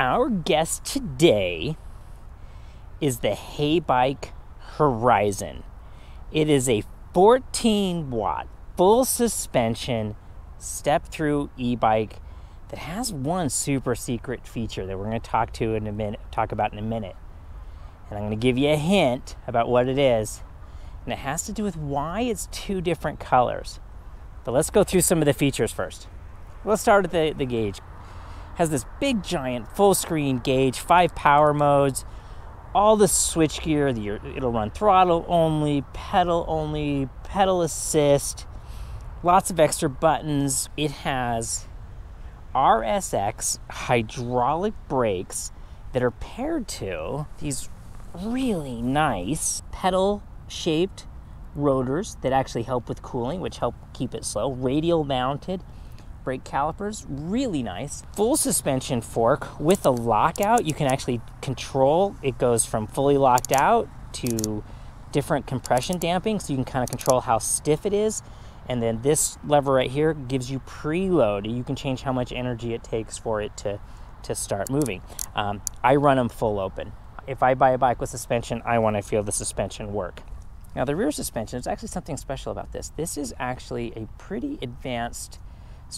Our guest today is the HeyBike Horizon. It is a 14-watt full suspension step-through e-bike that has one super secret feature that we're going to talk about in a minute. And I'm going to give you a hint about what it is. And it has to do with why it's two different colors. But let's go through some of the features first. Let's start with the gauge. Has this big giant full screen gauge, 5 power modes, all the switch gear. It'll run throttle only, pedal assist, lots of extra buttons. It has RSX hydraulic brakes that are paired to these really nice pedal shaped rotors that actually help with cooling, which help keep it slow. Radial mounted brake calipers, really nice. Full suspension fork with a lockout. You can actually control. It goes from fully locked out to different compression damping, so you can kind of control how stiff it is. And then this lever right here gives you preload. You can change how much energy it takes for it to start moving. I run them full open. If I buy a bike with suspension, I want to feel the suspension work. Now the rear suspension, there's actually something special about this. This is actually a pretty advanced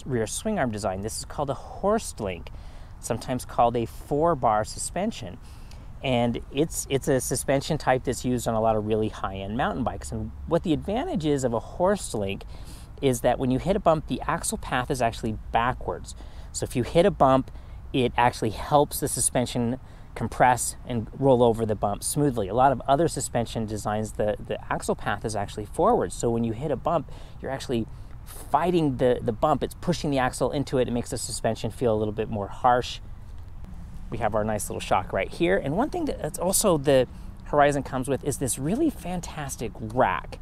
rear swing arm design. This is called a horse link, sometimes called a 4-bar suspension. And it's a suspension type that's used on a lot of really high-end mountain bikes. And what the advantage is of a horse link is that when you hit a bump, the axle path is actually backwards. So if you hit a bump, it actually helps the suspension compress and roll over the bump smoothly. A lot of other suspension designs, the axle path is actually forward. So when you hit a bump, you're actually fighting the bump. It's pushing the axle into it. It makes the suspension feel a little bit more harsh. We have our nice little shock right here. And one thing that's also the Horizon comes with is this really fantastic rack.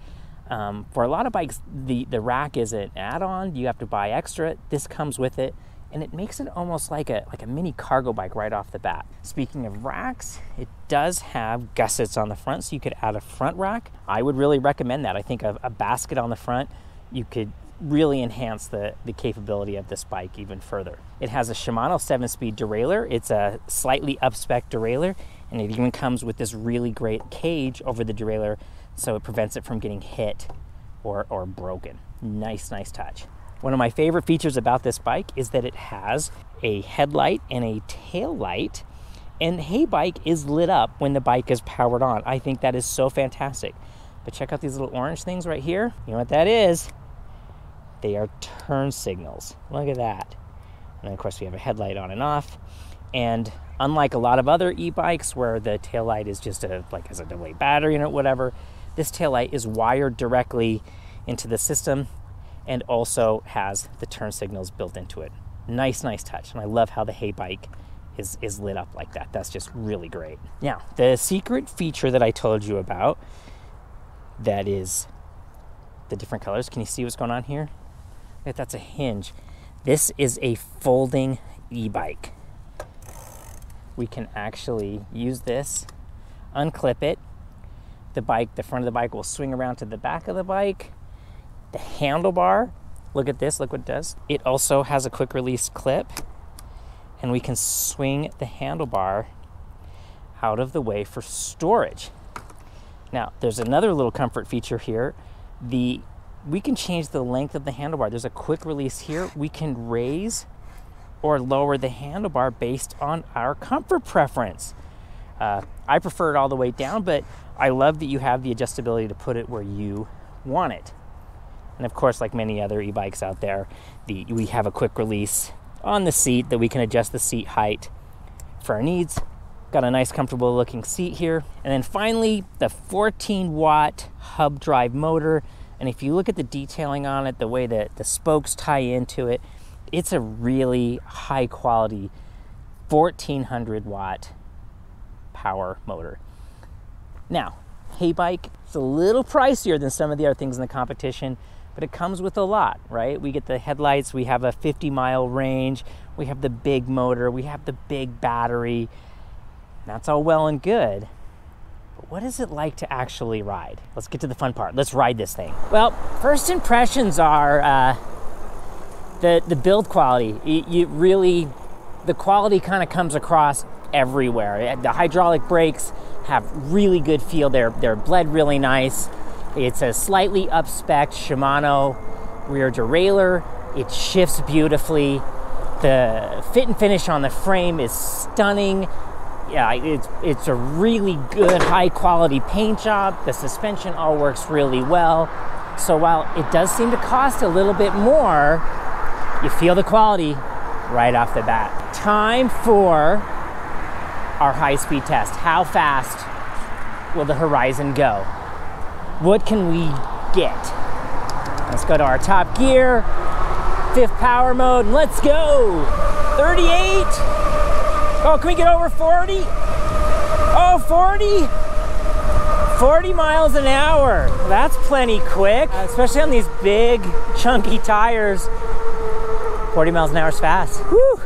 For a lot of bikes, the rack is an add-on. You have to buy extra. This comes with it, and it makes it almost like a mini cargo bike right off the bat. Speaking of racks, it does have gussets on the front, so you could add a front rack. I would really recommend that. I think a basket on the front, you could really enhance the capability of this bike even further. It has a Shimano 7-speed derailleur. It's a slightly up-spec derailleur, and it even comes with this really great cage over the derailleur, so it prevents it from getting hit or broken. Nice touch. One of my favorite features about this bike is that it has a headlight and a tail light, and HeyBike is lit up when the bike is powered on. I think that is so fantastic. But check out these little orange things right here. You know what that is? They are turn signals. Look at that. And of course we have a headlight on and off. And unlike a lot of other e-bikes where the taillight is just has a AA battery in it, whatever, this taillight is wired directly into the system and also has the turn signals built into it. Nice touch. And I love how the HeyBike is lit up like that. That's just really great. Now, the secret feature that I told you about, that is the different colors. Can you see what's going on here? That's a hinge. This is a folding e-bike. We can actually use this, unclip it. The front of the bike will swing around to the back of the bike. The handlebar, look at this, look what it does. It also has a quick release clip, and we can swing the handlebar out of the way for storage. Now, there's another little comfort feature here. We can change the length of the handlebar. There's a quick release here. We can raise or lower the handlebar based on our comfort preference. I prefer it all the way down, but I love that you have the adjustability to put it where you want it. And of course, like many other e-bikes out there, we have a quick release on the seat that we can adjust the seat height for our needs. Got a nice comfortable looking seat here. And then finally, the 14-watt hub drive motor. And if you look at the detailing on it, the way that the spokes tie into it, it's a really high quality 1400 watt power motor. Now, HeyBike is a little pricier than some of the other things in the competition, but it comes with a lot, right? We get the headlights, we have a 50-mile range, we have the big motor, we have the big battery. That's all well and good. But what is it like to actually ride? Let's get to the fun part. Let's ride this thing. Well, first impressions are the build quality. You really the quality kind of comes across everywhere. The hydraulic brakes have really good feel. They're bled really nice. It's a slightly up-spec Shimano rear derailleur. It shifts beautifully. The fit and finish on the frame is stunning. Yeah, it's a really good high quality paint job. The suspension all works really well. So while it does seem to cost a little bit more, you feel the quality right off the bat. Time for our high-speed test. How fast will the Horizon go? What can we get? Let's go to our top gear, 5th power mode, and let's go. 38. Oh, can we get over 40? Oh, 40? 40 miles an hour. That's plenty quick, especially on these big, chunky tires. 40 miles an hour is fast. Whew.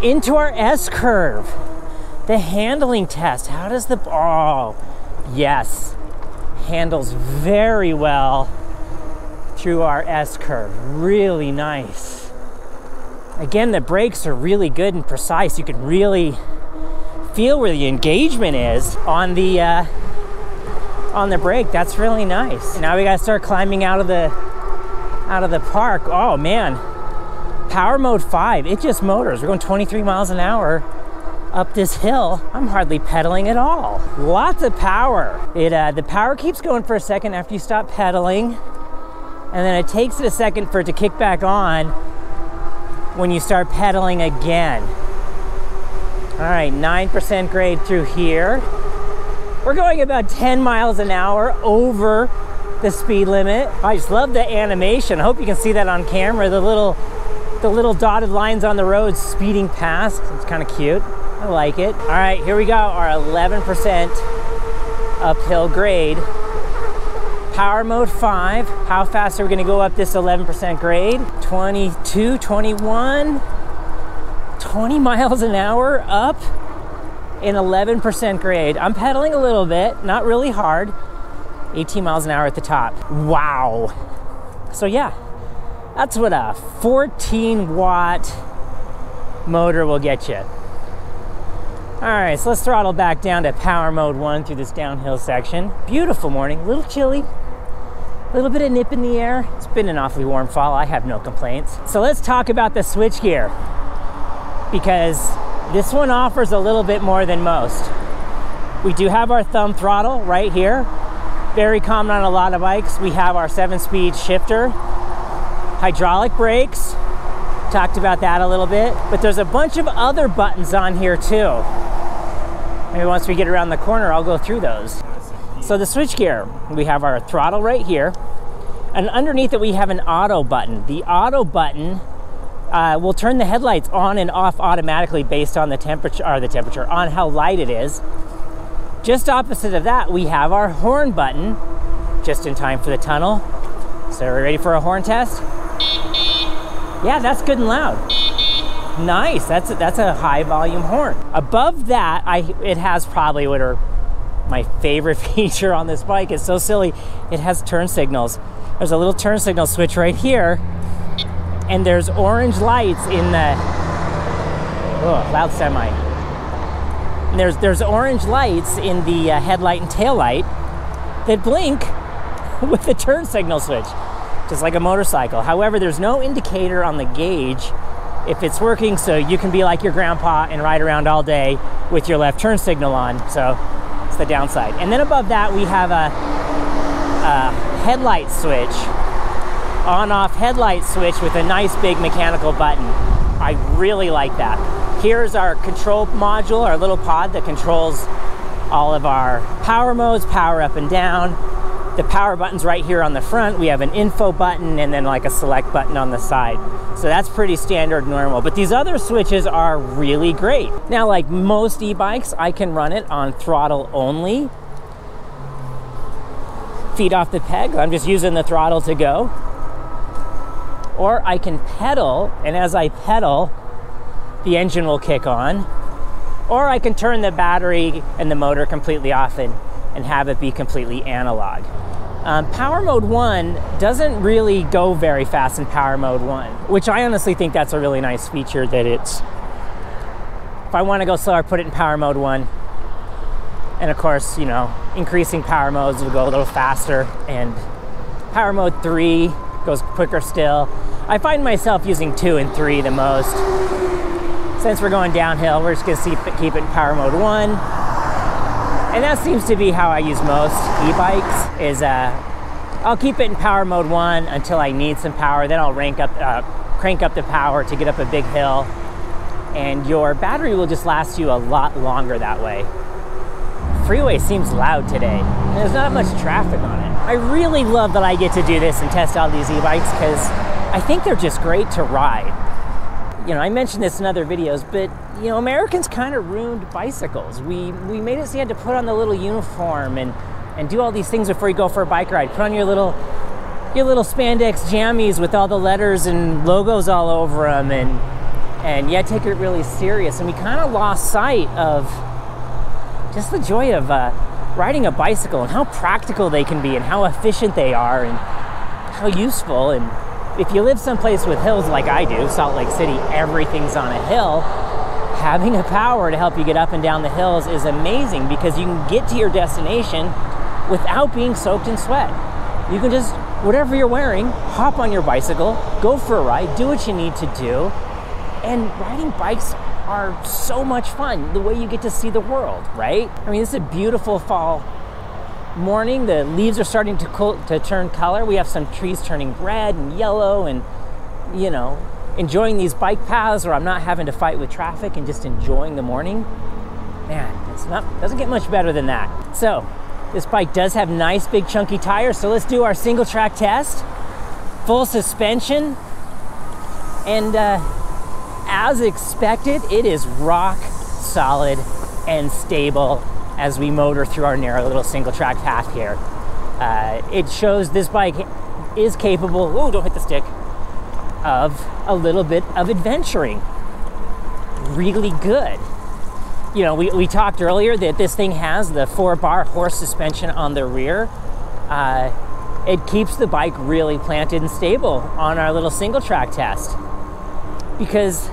Into our S-curve. The handling test. How does the, oh, yes. Handles very well through our S-curve. Really nice. Again, the brakes are really good and precise. You can really feel where the engagement is on the brake. That's really nice. Now we gotta start climbing out of the park. Oh man, power mode 5. It just motors. We're going 23 miles an hour up this hill. I'm hardly pedaling at all. Lots of power. The power keeps going for a second after you stop pedaling, and then it takes it a second for it to kick back on when you start pedaling again. All right, 9% grade through here. We're going about 10 miles an hour over the speed limit. I just love the animation. I hope you can see that on camera. The little dotted lines on the road speeding past. It's kind of cute. I like it. All right, here we go. Our 11% uphill grade. Power mode 5. How fast are we gonna go up this 11% grade? 22, 21, 20 miles an hour up in 11% grade. I'm pedaling a little bit, not really hard. 18 miles an hour at the top. Wow. So yeah, that's what a 14-watt motor will get you. All right, so let's throttle back down to power mode 1 through this downhill section. Beautiful morning, a little chilly, a little bit of nip in the air. It's been an awfully warm fall, I have no complaints. So let's talk about the switchgear, because this one offers a little bit more than most. We do have our thumb throttle right here. Very common on a lot of bikes. We have our 7-speed shifter, hydraulic brakes. Talked about that a little bit, but there's a bunch of other buttons on here too. Maybe once we get around the corner, I'll go through those. So the switchgear, we have our throttle right here, and underneath it we have an auto button. The auto button will turn the headlights on and off automatically based on the temperature, on how light it is. Just opposite of that, we have our horn button, just in time for the tunnel. So are we ready for a horn test? Yeah, that's good and loud. Nice, that's a high volume horn. Above that, it has probably what are my favorite feature on this bike. It's so silly. It has turn signals. There's a little turn signal switch right here, and there's orange lights in the, oh, loud semi. And there's orange lights in the headlight and tail light that blink with the turn signal switch, just like a motorcycle. However, there's no indicator on the gauge if it's working, so you can be like your grandpa and ride around all day with your left turn signal on. So it's the downside. And then above that, we have a headlight switch, on-off headlight switch with a nice big mechanical button. I really like that. Here's our control module, our little pod that controls all of our power modes, power up and down. The power button's right here on the front. We have an info button and then like a select button on the side. So that's pretty standard normal, but these other switches are really great. Now, like most e-bikes, I can run it on throttle only. Feet off the peg, I'm just using the throttle to go. Or I can pedal, and as I pedal, the engine will kick on. Or I can turn the battery and the motor completely off and have it be completely analog. Power mode 1 doesn't really go very fast in power mode 1, which I honestly think that's a really nice feature, that it's If I want to go slower, put it in power mode 1. And of course, you know, increasing power modes will go a little faster, and power mode 3 goes quicker still. I find myself using 2 and 3 the most. Since we're going downhill, we're just gonna keep it in power mode 1. And that seems to be how I use most e-bikes, is I'll keep it in power mode 1 until I need some power, then I'll crank up the power to get up a big hill, and your battery will just last you a lot longer that way. Freeway seems loud today. There's not much traffic on it. I really love that I get to do this and test out these e-bikes, because I think they're just great to ride. You know, I mentioned this in other videos, but you know, Americans kind of ruined bicycles. We made it so you had to put on the little uniform and do all these things before you go for a bike ride. Put on your little spandex jammies with all the letters and logos all over them, and yeah, take it really serious. And we kind of lost sight of just the joy of riding a bicycle, and how practical they can be, and how efficient they are, and how useful. And if you live someplace with hills like I do, Salt Lake City, everything's on a hill, having a power to help you get up and down the hills is amazing, because you can get to your destination without being soaked in sweat. You can just, whatever you're wearing, hop on your bicycle, go for a ride, do what you need to do. And riding bikes are so much fun, the way you get to see the world, right? I mean, this is a beautiful fall morning. The leaves are starting to turn color. We have some trees turning red and yellow, and you know, enjoying these bike paths where I'm not having to fight with traffic and just enjoying the morning. Man, doesn't get much better than that. So this bike does have nice big chunky tires, so let's do our single track test. Full suspension, and as expected, it is rock solid and stable as we motor through our narrow little single track path here. It shows this bike is capable, oh, don't hit the stick, of a little bit of adventuring. Really good. You know, we talked earlier that this thing has the 4-bar horse suspension on the rear. It keeps the bike really planted and stable on our little single track test, because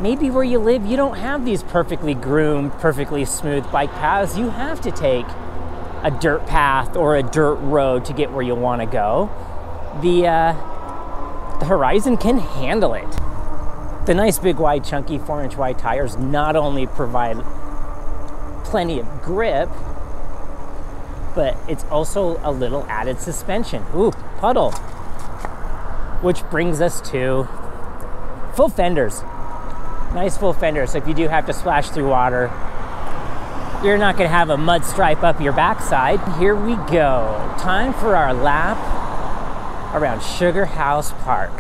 maybe where you live, you don't have these perfectly groomed, perfectly smooth bike paths. You have to take a dirt path or a dirt road to get where you want to go. The Horizon can handle it. The nice big wide chunky 4-inch wide tires not only provide plenty of grip, but it's also a little added suspension. Ooh, puddle. Which brings us to full fenders. Nice full fenders, so if you do have to splash through water, you're not gonna have a mud stripe up your backside. Here we go. Time for our lap around Sugar House Park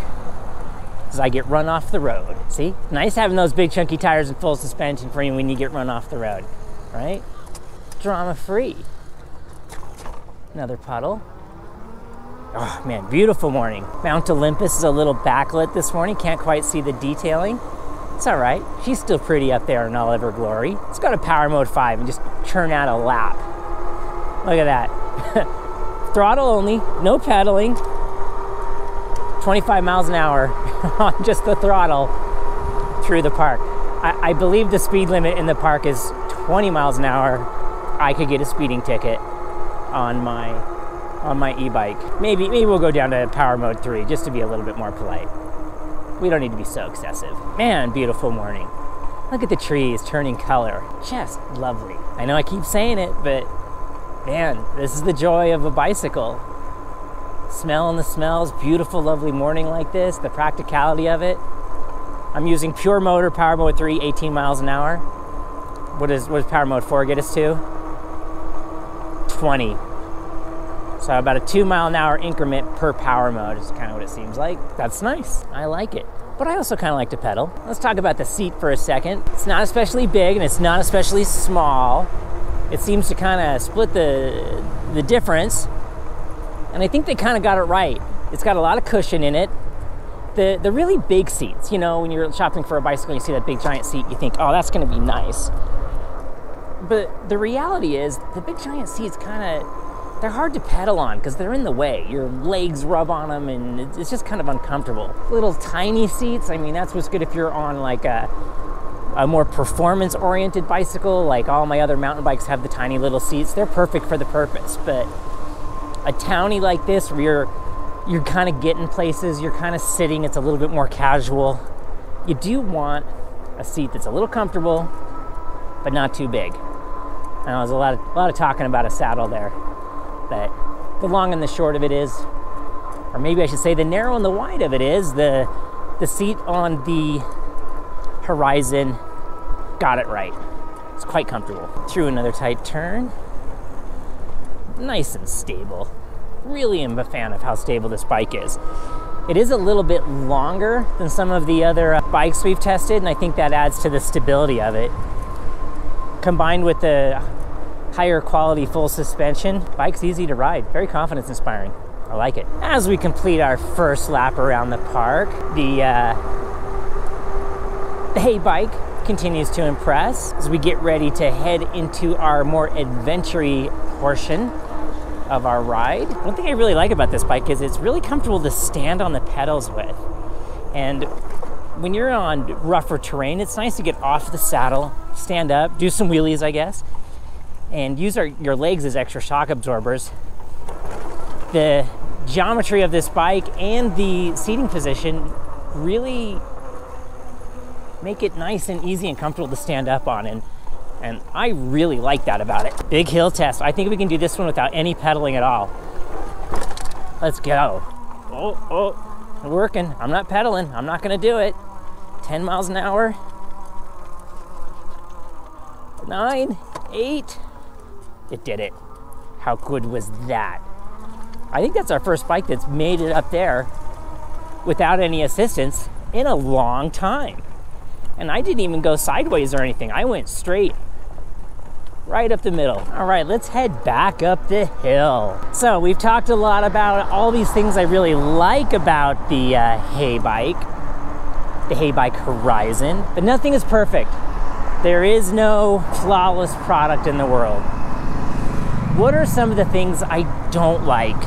as I get run off the road. See? Nice having those big chunky tires and full suspension for you when you get run off the road, right? Drama free. Another puddle. Oh man, beautiful morning. Mount Olympus is a little backlit this morning. Can't quite see the detailing. It's all right. She's still pretty up there in all of her glory. Let's go to power mode 5 and just churn out a lap. Look at that. Throttle only, no pedaling. 25 miles an hour on just the throttle through the park. I believe the speed limit in the park is 20 miles an hour. I could get a speeding ticket on my e-bike. Maybe we'll go down to power mode 3 just to be a little bit more polite. We don't need to be so excessive. Man, beautiful morning. Look at the trees turning color. Just lovely. I know I keep saying it, but man, this is the joy of a bicycle. Smelling the smells, beautiful, lovely morning like this, the practicality of it. I'm using pure motor, power mode 3, 18 miles an hour. What does power mode 4 get us to? 20. So about a 2 mile an hour increment per power mode is kind of what it seems like. That's nice, I like it. But I also kind of like to pedal. Let's talk about the seat for a second. It's not especially big and it's not especially small. It seems to kind of split the difference. And I think they kind of got it right. It's got a lot of cushion in it. The really big seats, you know, when you're shopping for a bicycle and you see that big giant seat, you think, oh, that's gonna be nice. But the reality is the big giant seats they're hard to pedal on because they're in the way. Your legs rub on them and it's just kind of uncomfortable. Little tiny seats, I mean, that's what's good if you're on like a a more performance-oriented bicycle, like all my other mountain bikes have the tiny little seats, they're perfect for the purpose. But a townie like this, where you're kind of getting places, you're kind of sitting, it's a little bit more casual. You do want a seat that's a little comfortable, but not too big. I know there's a lot of talking about a saddle there, but the long and the short of it is, or maybe I should say the narrow and the wide of it is, the seat on the Horizon got it right. It's quite comfortable. Through another tight turn. Nice and stable. Really am a fan of how stable this bike is. It is a little bit longer than some of the other bikes we've tested, and I think that adds to the stability of it. Combined with the higher quality full suspension, bike's easy to ride. Very confidence inspiring. I like it. As we complete our first lap around the park, the HeyBike continues to impress as we get ready to head into our more adventure-y portion of our ride. One thing I really like about this bike is it's really comfortable to stand on the pedals with. And when you're on rougher terrain, it's nice to get off the saddle, stand up, do some wheelies, I guess, and use your legs as extra shock absorbers. The geometry of this bike and the seating position really make it nice and easy and comfortable to stand up on, and I really like that about it. Big hill test. I think we can do this one without any pedaling at all. Let's go. Oh, working. I'm not pedaling. I'm not gonna do it. 10 miles an hour. 9, 8. It did it. How good was that? I think that's our first bike that's made it up there without any assistance in a long time. And I didn't even go sideways or anything. I went straight, right up the middle. All right, let's head back up the hill. So we've talked a lot about all these things I really like about the HeyBike Horizon, but nothing is perfect. There is no flawless product in the world. What are some of the things I don't like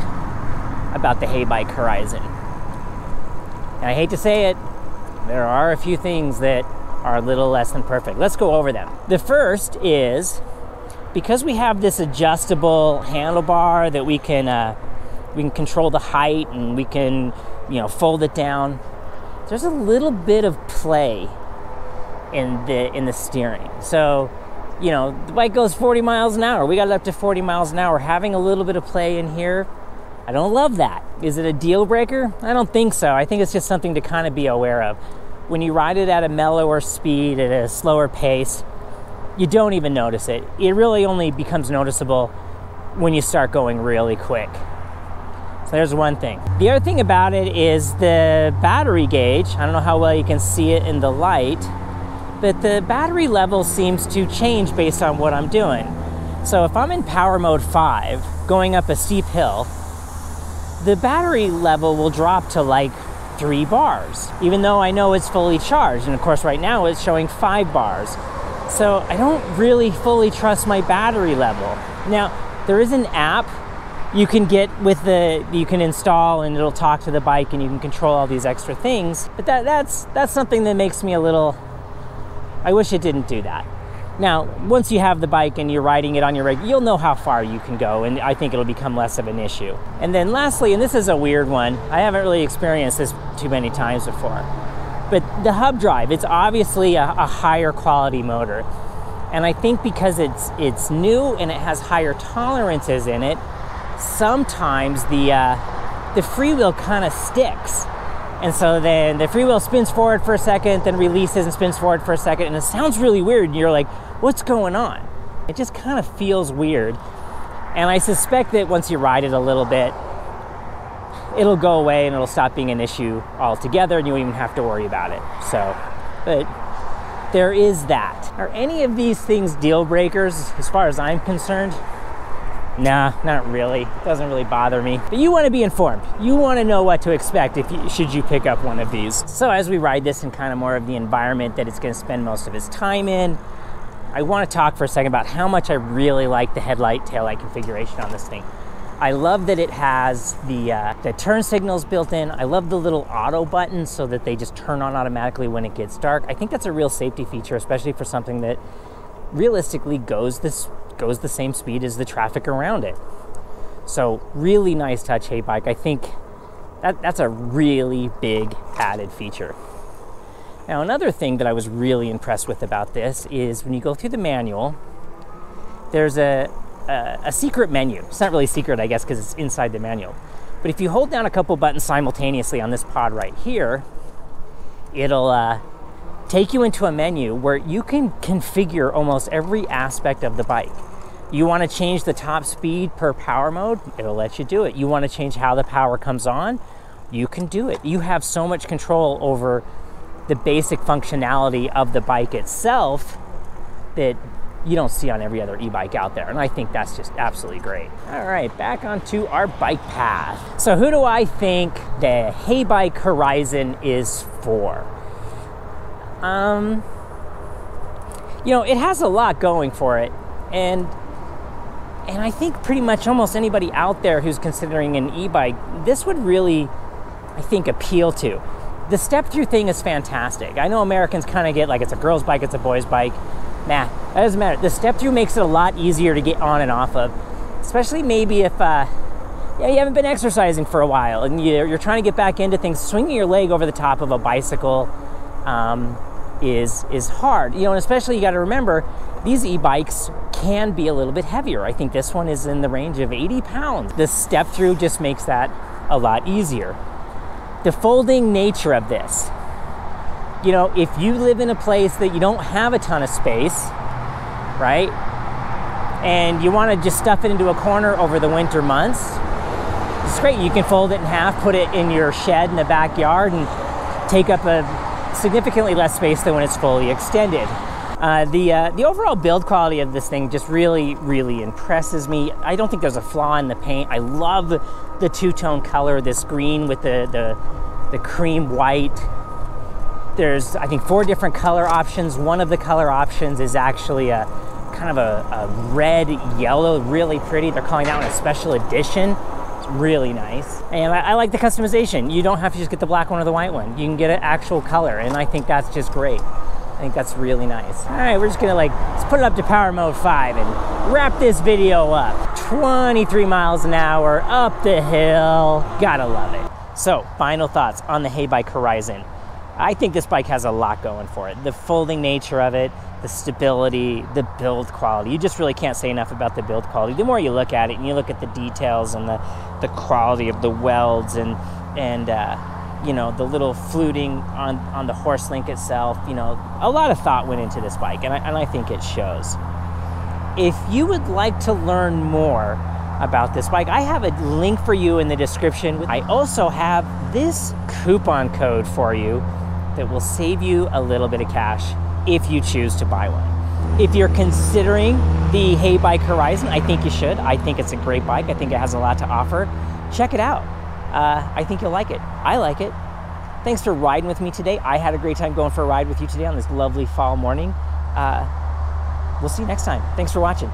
about the HeyBike Horizon? And I hate to say it, there are a few things that are a little less than perfect. Let's go over them. The first is, because we have this adjustable handlebar that we can control the height, and we can, fold it down. There's a little bit of play in the steering. So, the bike goes 40 miles an hour. We got it up to 40 miles an hour. Having a little bit of play in here, I don't love that. Is it a deal breaker? I don't think so. I think it's just something to kind of be aware of. When you ride it at a mellower speed, at a slower pace, you don't even notice it. It really only becomes noticeable when you start going really quick. So there's one thing. The other thing about it is the battery gauge. I don't know how well you can see it in the light, but the battery level seems to change based on what I'm doing. So if I'm in power mode 5, going up a steep hill, the battery level will drop to like 3 bars, even though I know it's fully charged. And of course, right now it's showing 5 bars. So I don't really fully trust my battery level. Now, there is an app you can get you can install, and it'll talk to the bike, and you can control all these extra things. But that's something that makes me a little, I wish it didn't do that. Now, once you have the bike and you're riding it on your rig, you'll know how far you can go, and I think it'll become less of an issue. And then lastly, and this is a weird one, I haven't really experienced this too many times before, but the hub drive, it's obviously a higher quality motor. And I think because it's new and it has higher tolerances in it, sometimes the freewheel kind of sticks. And so then the freewheel spins forward for a second, then releases and spins forward for a second, and it sounds really weird, and you're like, what's going on? It just kind of feels weird. And I suspect that once you ride it a little bit, it'll go away and it'll stop being an issue altogether, and you won't even have to worry about it. So, but there is that. Are any of these things deal breakers as far as I'm concerned? Nah, not really. It doesn't really bother me. But you want to be informed. You want to know what to expect should you pick up one of these. So as we ride this in kind of more of the environment that it's going to spend most of its time in, I want to talk for a second about how much I really like the headlight taillight configuration on this thing. I love that it has the turn signals built in. I love the little auto button so that they just turn on automatically when it gets dark. I think that's a real safety feature, especially for something that realistically goes the same speed as the traffic around it. So really nice touch, HeyBike. I think that's a really big added feature. Now, another thing that I was really impressed with about this is when you go through the manual, there's a secret menu. It's not really secret, I guess, because it's inside the manual. But if you hold down a couple buttons simultaneously on this pod right here, it'll take you into a menu where you can configure almost every aspect of the bike. You want to change the top speed per power mode, it'll let you do it. You want to change how the power comes on, you can do it. You have so much control over the basic functionality of the bike itself that you don't see on every other e-bike out there. And I think that's just absolutely great. All right, back onto our bike path. So who do I think the HeyBike Horizon is for? You know, it has a lot going for it. And I think pretty much almost anybody out there who's considering an e-bike, this would really, I think, appeal to. The step-through thing is fantastic. I know Americans kind of get like it's a girl's bike, it's a boy's bike. Nah, that doesn't matter. The step-through makes it a lot easier to get on and off of, especially maybe if you haven't been exercising for a while and you're trying to get back into things. Swinging your leg over the top of a bicycle is hard. You know, and especially you got to remember, these e-bikes can be a little bit heavier. I think this one is in the range of 80 pounds. The step-through just makes that a lot easier. The folding nature of this. You know, if you live in a place that you don't have a ton of space, right? And you want to just stuff it into a corner over the winter months, it's great. You can fold it in half, put it in your shed in the backyard, and take up a significantly less space than when it's fully extended. The overall build quality of this thing just really, really impresses me. I don't think there's a flaw in the paint. I love the two-tone color, this green with the cream white. There's, I think, 4 different color options. One of the color options is actually a kind of a red yellow, really pretty. They're calling that one a special edition. It's really nice. And I like the customization. You don't have to just get the black one or the white one. You can get an actual color, and I think that's just great. I think that's really nice. All right, we're just gonna let's put it up to power mode 5 and wrap this video up. 23 miles an hour up the hill. Gotta love it. So, final thoughts on the HeyBike Horizon. I think this bike has a lot going for it. The folding nature of it, the stability, the build quality. You just really can't say enough about the build quality. The more you look at it and you look at the details and the quality of the welds and you know, the little fluting on the horse link itself, you know, a lot of thought went into this bike, and I think it shows. If you would like to learn more about this bike, I have a link for you in the description. I also have this coupon code for you that will save you a little bit of cash if you choose to buy one. If you're considering the HeyBike Horizon, I think you should. I think it's a great bike. I think it has a lot to offer. Check it out. I think you'll like it. I like it. Thanks for riding with me today. I had a great time going for a ride with you today on this lovely fall morning. We'll see you next time. Thanks for watching.